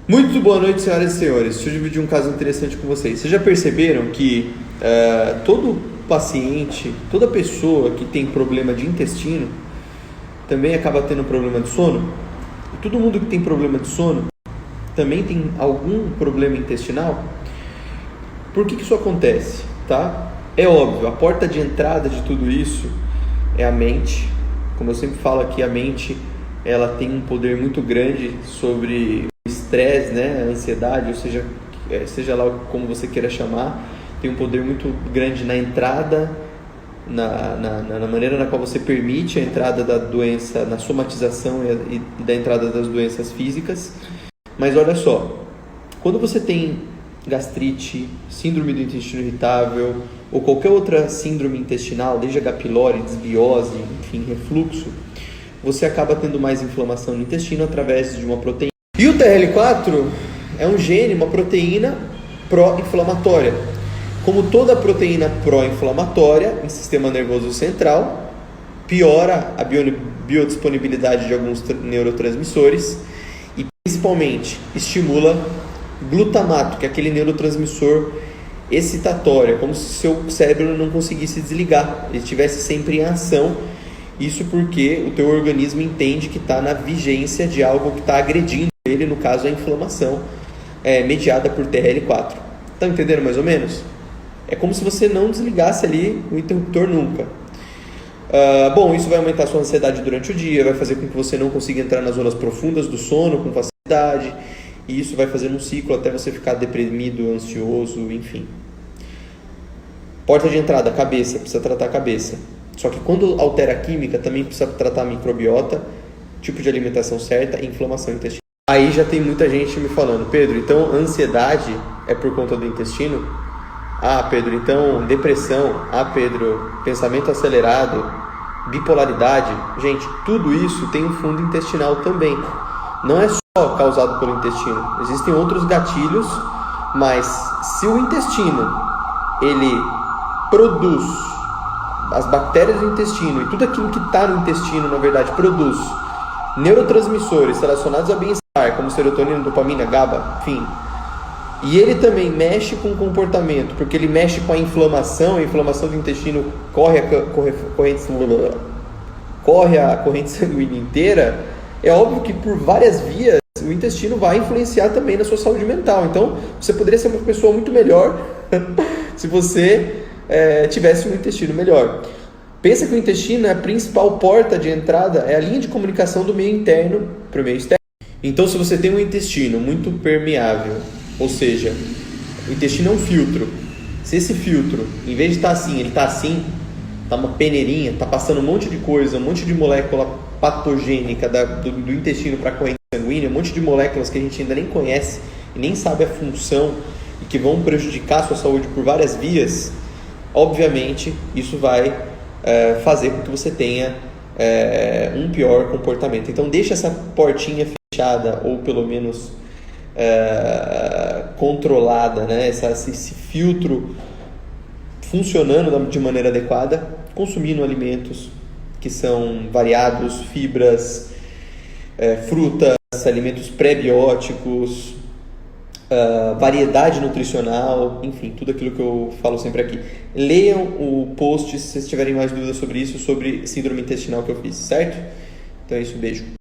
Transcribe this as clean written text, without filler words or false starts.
Muito boa noite, senhoras e senhores. Deixa eu dividir um caso interessante com vocês. Vocês já perceberam que todo paciente, toda pessoa que tem problema de intestino também acaba tendo problema de sono? E todo mundo que tem problema de sono também tem algum problema intestinal? Por que isso acontece? Tá? É óbvio, a porta de entrada de tudo isso é a mente. Como eu sempre falo aqui, a mente ela tem um poder muito grande sobre o estresse, né? A ansiedade, ou seja lá como você queira chamar, tem um poder muito grande na entrada, na maneira na qual você permite a entrada da doença, na somatização e da entrada das doenças físicas. Mas olha só, quando você tem gastrite, síndrome do intestino irritável ou qualquer outra síndrome intestinal, desde H. pylori, desbiose, enfim, refluxo, você acaba tendo mais inflamação no intestino através de uma proteína. E o TRL4 é um gene, uma proteína pró-inflamatória. Como toda proteína pró-inflamatória em sistema nervoso central, piora a biodisponibilidade de alguns neurotransmissores e principalmente estimula glutamato, que é aquele neurotransmissor excitatório, como se seu cérebro não conseguisse desligar, ele estivesse sempre em ação. Isso porque o teu organismo entende que está na vigência de algo que está agredindo ele, no caso a inflamação mediada por TRL4. Estão entendendo mais ou menos? É como se você não desligasse ali o interruptor nunca. Bom, isso vai aumentar a sua ansiedade durante o dia, vai fazer com que você não consiga entrar nas zonas profundas do sono com facilidade, e isso vai fazer um ciclo até você ficar deprimido, ansioso, enfim. Porta de entrada, cabeça, precisa tratar a cabeça. Só que quando altera a química, também precisa tratar a microbiota, tipo de alimentação certa e inflamação intestinal. Aí já tem muita gente me falando, Pedro, então ansiedade é por conta do intestino? Ah, Pedro, então depressão? Ah, Pedro, pensamento acelerado, bipolaridade? Gente, tudo isso tem um fundo intestinal também. Não é só causado pelo intestino. Existem outros gatilhos, mas se o intestino, ele produz as bactérias do intestino e tudo aquilo que está no intestino, na verdade, produz neurotransmissores relacionados ao bem-estar, como serotonina, dopamina, GABA, enfim. E ele também mexe com o comportamento, porque ele mexe com a inflamação do intestino corre a corrente sanguínea inteira. É óbvio que por várias vias o intestino vai influenciar também na sua saúde mental. Então, você poderia ser uma pessoa muito melhor se você tivesse um intestino melhor. Pensa que o intestino é a principal porta de entrada, é a linha de comunicação do meio interno para o meio externo. Então, se você tem um intestino muito permeável, ou seja, o intestino é um filtro. Se esse filtro, em vez de estar assim, ele está assim, está uma peneirinha, está passando um monte de coisa, um monte de molécula patogênica do intestino para a corrente sanguínea, um monte de moléculas que a gente ainda nem conhece e nem sabe a função e que vão prejudicar a sua saúde por várias vias, obviamente isso vai fazer com que você tenha um pior comportamento. Então deixa essa portinha fechada ou pelo menos controlada, né? Esse filtro funcionando de maneira adequada, consumindo alimentos que são variados, fibras, frutas, alimentos pré-bióticos, variedade nutricional, enfim, tudo aquilo que eu falo sempre aqui. Leiam o post se vocês tiverem mais dúvidas sobre isso, sobre síndrome intestinal que eu fiz, certo? Então é isso, beijo.